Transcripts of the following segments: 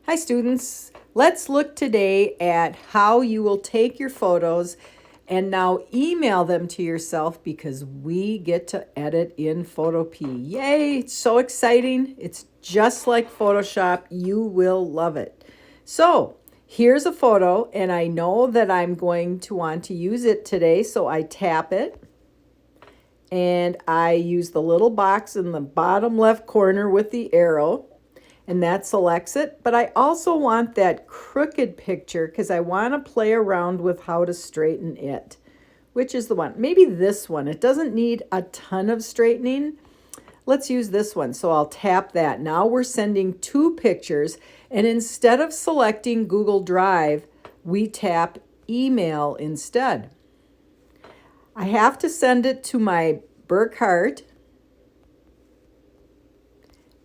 Hi students, let's look today at how you will take your photos and now email them to yourself because we get to edit in Photopea. Yay, it's so exciting. It's just like Photoshop. You will love it. So here's a photo and I know that I'm going to want to use it today, so I tap it and I use the little box in the bottom left corner with the arrow, and that selects it. But I also want that crooked picture because I want to play around with how to straighten it. Which is the one? Maybe this one. It doesn't need a ton of straightening. Let's use this one. So I'll tap that. Now we're sending two pictures, and instead of selecting Google Drive, we tap email instead. I have to send it to my Burkhart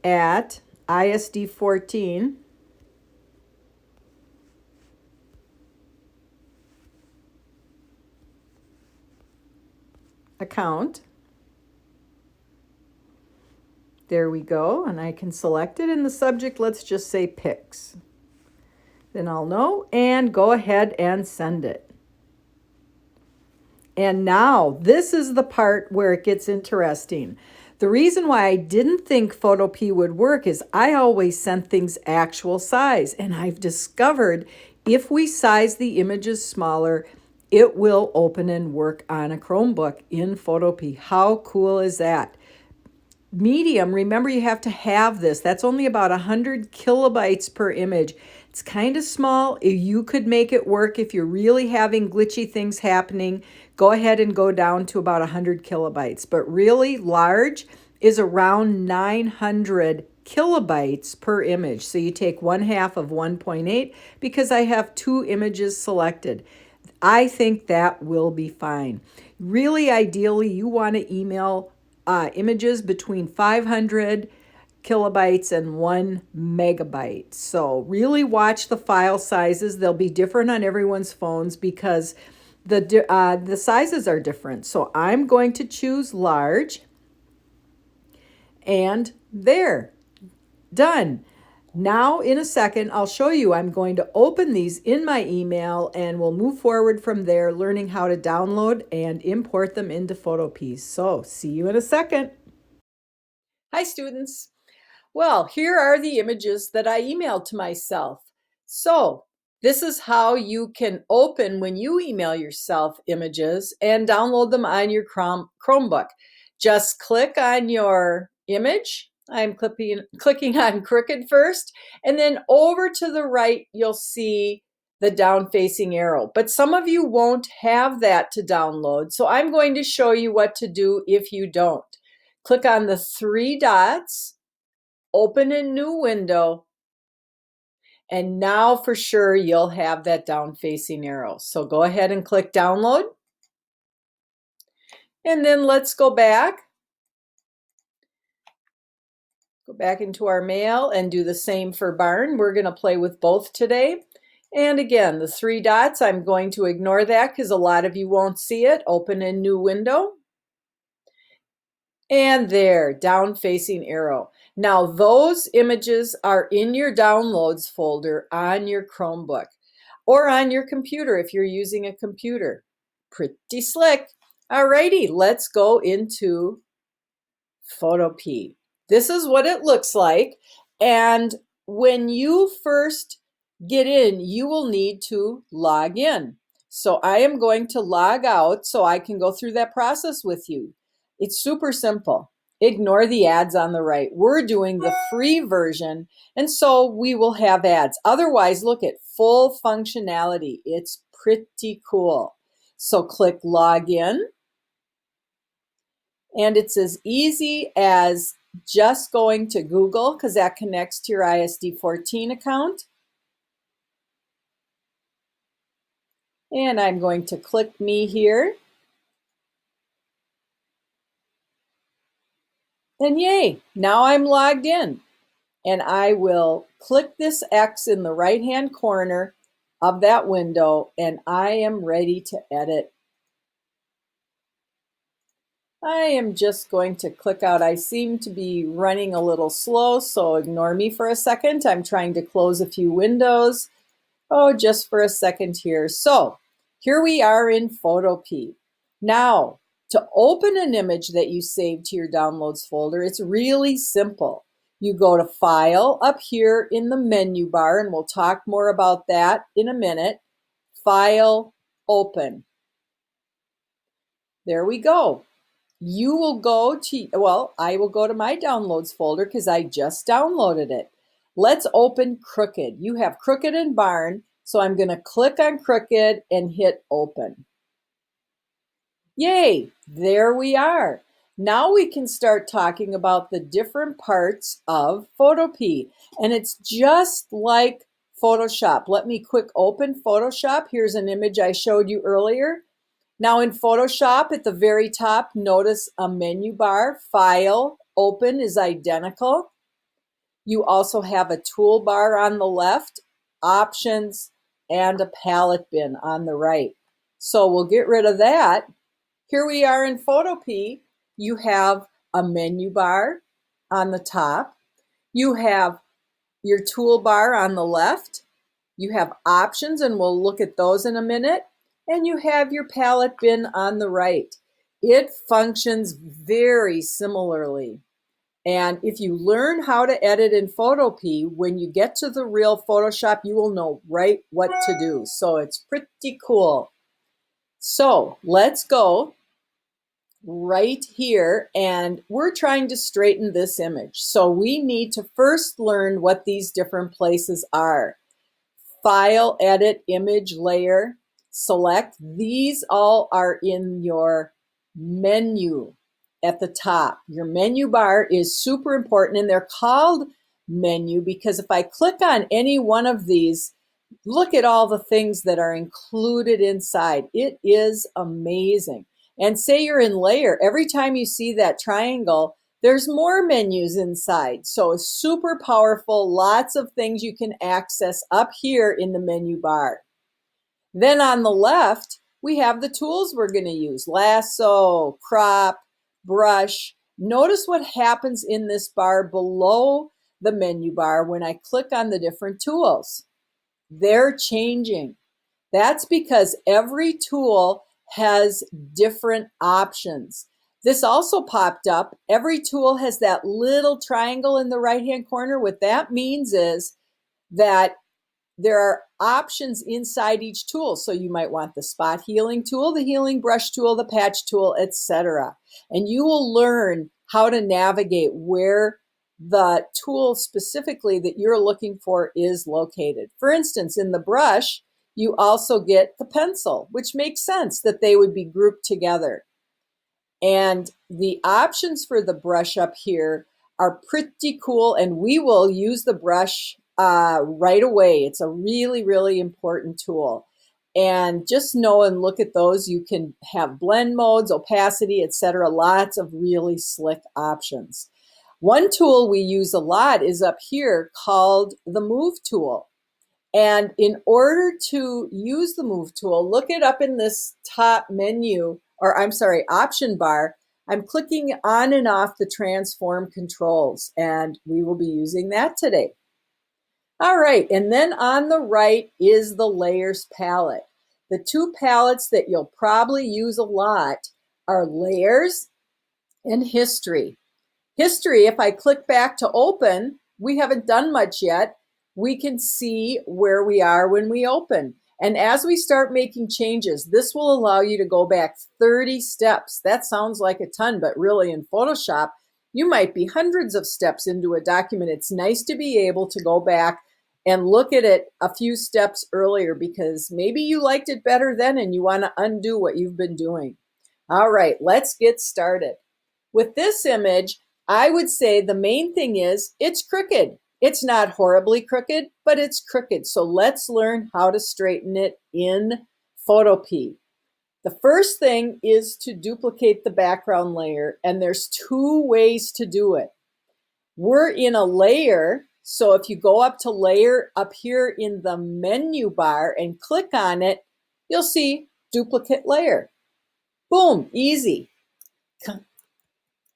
at ISD14 account. There we go, and I can select it in the subject. Let's just say pics. Then I'll know and go ahead and send it. And now this is the part where it gets interesting. The reason why I didn't think Photopea would work is I always sent things actual size, and I've discovered if we size the images smaller, it will open and work on a Chromebook in Photopea. How cool is that? Medium, remember you have to have this. That's only about 100 kilobytes per image. It's kind of small. You could make it work if you're really having glitchy things happening. Go ahead and go down to about 100 kilobytes. But really large is around 900 kilobytes per image. So you take 1/2 of 1.8 because I have two images selected. I think that will be fine. Really, ideally, you want to email images between 500 kilobytes and 1 megabyte. So really watch the file sizes. They'll be different on everyone's phones because the sizes are different. So I'm going to choose large, and there, done. Now, in a second, I'll show you. I'm going to open these in my email and we'll move forward from there, learning how to download and import them into Photopea. So, see you in a second. Hi, students. Well, here are the images that I emailed to myself. So, this is how you can open when you email yourself images and download them on your Chromebook. Just click on your image. I'm clicking on crooked first, and then over to the right, you'll see the down facing arrow. But some of you won't have that to download, so I'm going to show you what to do if you don't. Click on the three dots, open a new window, and now for sure you'll have that down facing arrow. So go ahead and click download. And then let's go back. Go back into our mail and do the same for Barn. We're going to play with both today. And again, the three dots, I'm going to ignore that because a lot of you won't see it. Open a new window. And there, down facing arrow. Now those images are in your downloads folder on your Chromebook or on your computer if you're using a computer. Pretty slick. Alrighty, let's go into Photopea. This is what it looks like. And when you first get in, you will need to log in. So I am going to log out so I can go through that process with you. It's super simple. Ignore the ads on the right. We're doing the free version, and so we will have ads. Otherwise, look at full functionality. It's pretty cool. So click log in, and it's as easy as just going to Google because that connects to your ISD14 account. And I'm going to click me here. And yay, now I'm logged in. And I will click this X in the right-hand corner of that window, and I am ready to edit. I am just going to click out. I seem to be running a little slow, so ignore me for a second. I'm trying to close a few windows. Oh, just for a second here. So here we are in Photopea. Now, to open an image that you saved to your downloads folder, it's really simple. You go to File up here in the menu bar, and we'll talk more about that in a minute. File, Open. There we go. You will go to, well, I will go to my downloads folder because I just downloaded it. Let's open Crooked. You have Crooked and Barn, so I'm going to click on Crooked and hit Open. Yay, there we are. Now we can start talking about the different parts of Photopea, and it's just like Photoshop. Let me quick open Photoshop. Here's an image I showed you earlier. Now in Photoshop, at the very top, notice a menu bar. File, Open is identical. You also have a toolbar on the left, Options, and a palette bin on the right. So we'll get rid of that. Here we are in Photopea. You have a menu bar on the top. You have your toolbar on the left. You have options, and we'll look at those in a minute. And you have your palette bin on the right. It functions very similarly. And if you learn how to edit in Photopea, when you get to the real Photoshop, you will know right what to do. So it's pretty cool. So let's go right here, and we're trying to straighten this image. So we need to first learn what these different places are. File, Edit, Image, Layer, Select. These all are in your menu at the top. Your menu bar is super important, and they're called menu because if I click on any one of these, look at all the things that are included inside. It is amazing. And say you're in Layer, every time you see that triangle, there's more menus inside. So it's super powerful. Lots of things you can access up here in the menu bar. Then on the left, we have the tools we're going to use. Lasso, crop, brush. Notice what happens in this bar below the menu bar when I click on the different tools. They're changing. That's because every tool has different options. This also popped up. Every tool has that little triangle in the right-hand corner. What that means is that there are options inside each tool. So you might want the spot healing tool, the healing brush tool, the patch tool, etc. And you will learn how to navigate where the tool specifically that you're looking for is located. For instance, in the brush, you also get the pencil, which makes sense that they would be grouped together. And the options for the brush up here are pretty cool, and we will use the brush right away. It's a really, really important tool. And just know and look at those. You can have blend modes, opacity, etc. Lots of really slick options. One tool we use a lot is up here called the Move tool. And in order to use the Move tool, look it up in this top menu, or I'm sorry, option bar. I'm clicking on and off the transform controls, and we will be using that today. All right, and then on the right is the layers palette. The two palettes that you'll probably use a lot are layers and history. History, if I click back to open, we haven't done much yet. We can see where we are when we open. And as we start making changes, this will allow you to go back 30 steps. That sounds like a ton, but really in Photoshop, you might be hundreds of steps into a document. It's nice to be able to go back and look at it a few steps earlier because maybe you liked it better then and you want to undo what you've been doing. All right, let's get started. With this image, I would say the main thing is it's crooked. It's not horribly crooked, but it's crooked. So let's learn how to straighten it in Photopea. The first thing is to duplicate the background layer, and there's two ways to do it. We're in a layer, so if you go up to layer up here in the menu bar and click on it, you'll see duplicate layer. Boom, easy.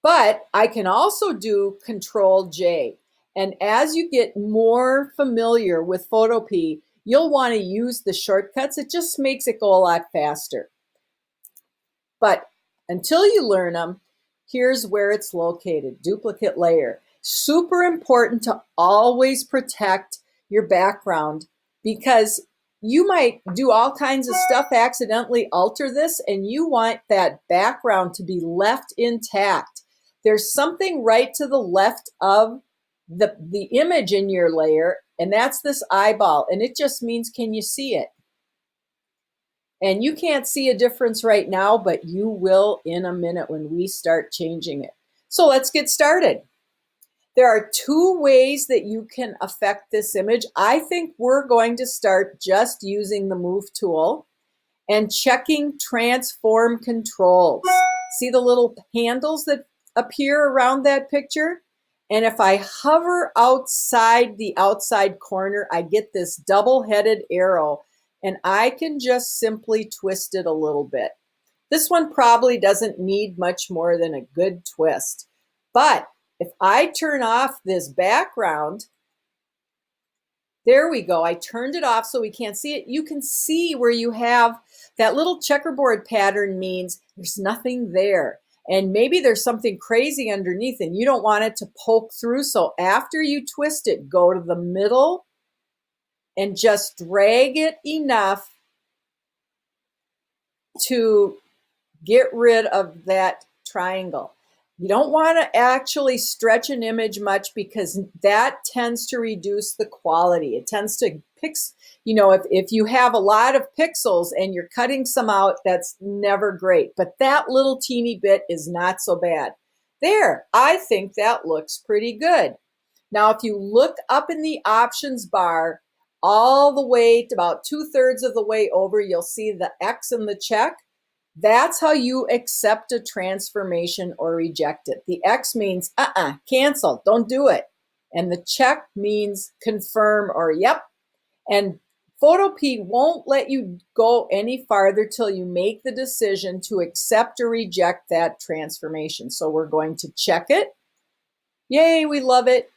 But I can also do Control J. And as you get more familiar with Photopea, you'll want to use the shortcuts. It just makes it go a lot faster. But until you learn them, here's where it's located, duplicate layer. Super important to always protect your background because you might do all kinds of stuff, accidentally alter this, and you want that background to be left intact. There's something right to the left of the image in your layer, and that's this eyeball, and it just means, can you see it? And you can't see a difference right now, but you will in a minute when we start changing it. So let's get started. There are two ways that you can affect this image. I think we're going to start just using the Move tool and checking transform controls. See the little handles that appear around that picture? And if I hover outside the outside corner, I get this double-headed arrow, and I can just simply twist it a little bit. This one probably doesn't need much more than a good twist. But if I turn off this background, there we go. I turned it off so we can't see it. You can see where you have that little checkerboard pattern means there's nothing there. And maybe there's something crazy underneath and you don't want it to poke through. So after you twist it, go to the middle and just drag it enough to get rid of that triangle. You don't want to actually stretch an image much because that tends to reduce the quality. It tends to if you have a lot of pixels and you're cutting some out, that's never great. But that little teeny bit is not so bad. There, I think that looks pretty good. Now, if you look up in the options bar, all the way to about 2/3 of the way over, you'll see the X and the check. That's how you accept a transformation or reject it. The X means, cancel, don't do it. And the check means confirm or yep. And Photopea won't let you go any farther till you make the decision to accept or reject that transformation. So we're going to check it. Yay, we love it.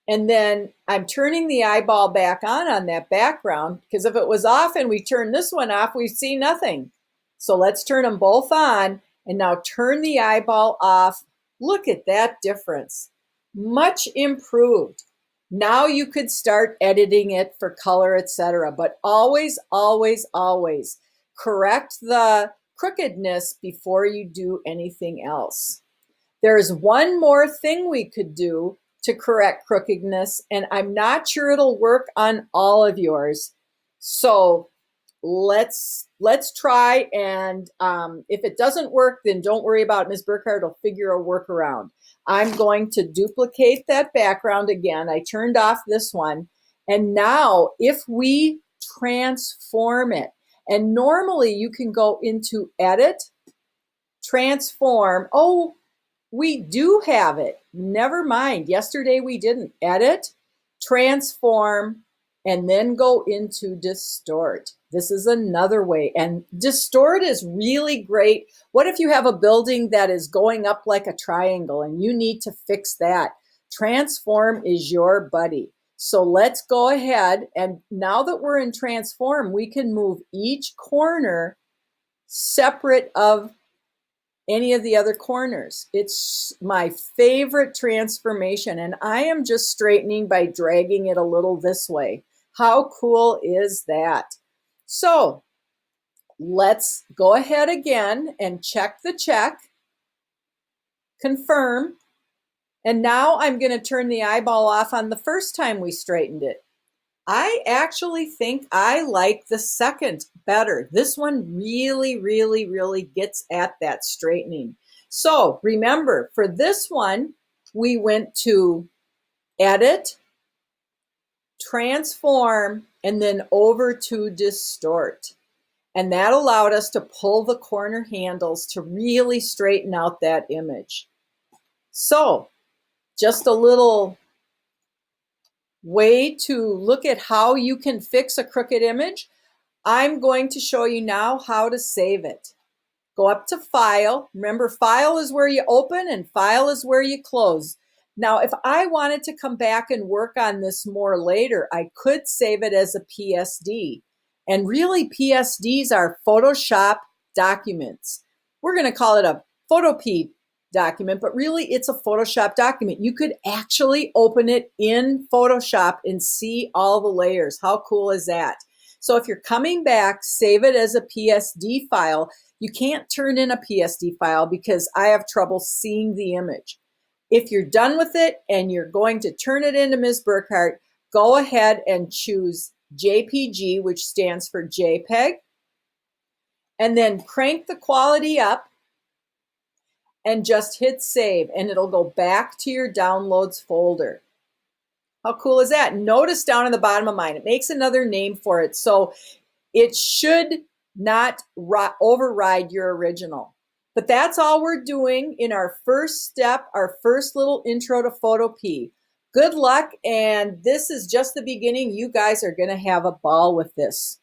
And then I'm turning the eyeball back on that background because if it was off and we turn this one off, we'd see nothing. So let's turn them both on and now turn the eyeball off. Look at that difference. Much improved. Now you could start editing it for color, etc. But always, always, always correct the crookedness before you do anything else. There's one more thing we could do to correct crookedness, and I'm not sure it'll work on all of yours. So let's try, and if it doesn't work, then don't worry about it. Ms. Burkhardt will figure a workaround. I'm going to duplicate that background again. I turned off this one, and now if we transform it, and normally you can go into Edit, Transform. Oh, we do have it. Never mind. Yesterday we didn't. Edit, Transform, and then go into Distort. This is another way. And Distort is really great. What if you have a building that is going up like a triangle and you need to fix that? Transform is your buddy. So let's go ahead. And now that we're in Transform, we can move each corner separate of any of the other corners. It's my favorite transformation, and I am just straightening by dragging it a little this way. How cool is that? So let's go ahead again and check the check, confirm, and now I'm going to turn the eyeball off on the first time we straightened it. I actually think I like the second better. This one really, really, really gets at that straightening. So remember, for this one, we went to Edit, Transform, and then over to Distort. And that allowed us to pull the corner handles to really straighten out that image. So just a little way to look at how you can fix a crooked image. I'm going to show you now how to save it. go up to File. Remember, File is where you open and File is where you close. Now, if I wanted to come back and work on this more later, I could save it as a PSD. And really, PSDs are Photoshop documents. We're going to call it a Photopea document, but really it's a Photoshop document. You could actually open it in Photoshop and see all the layers. How cool is that? So if you're coming back, save it as a PSD file. You can't turn in a PSD file because I have trouble seeing the image. If you're done with it and you're going to turn it into Ms. Burkhart, go ahead and choose JPG, which stands for JPEG, and then crank the quality up and just hit save, and it'll go back to your downloads folder. How cool is that? Notice down in the bottom of mine, it makes another name for it. So it should not override your original. But that's all we're doing in our first step, our first little intro to Photopea. Good luck, and this is just the beginning. You guys are going to have a ball with this.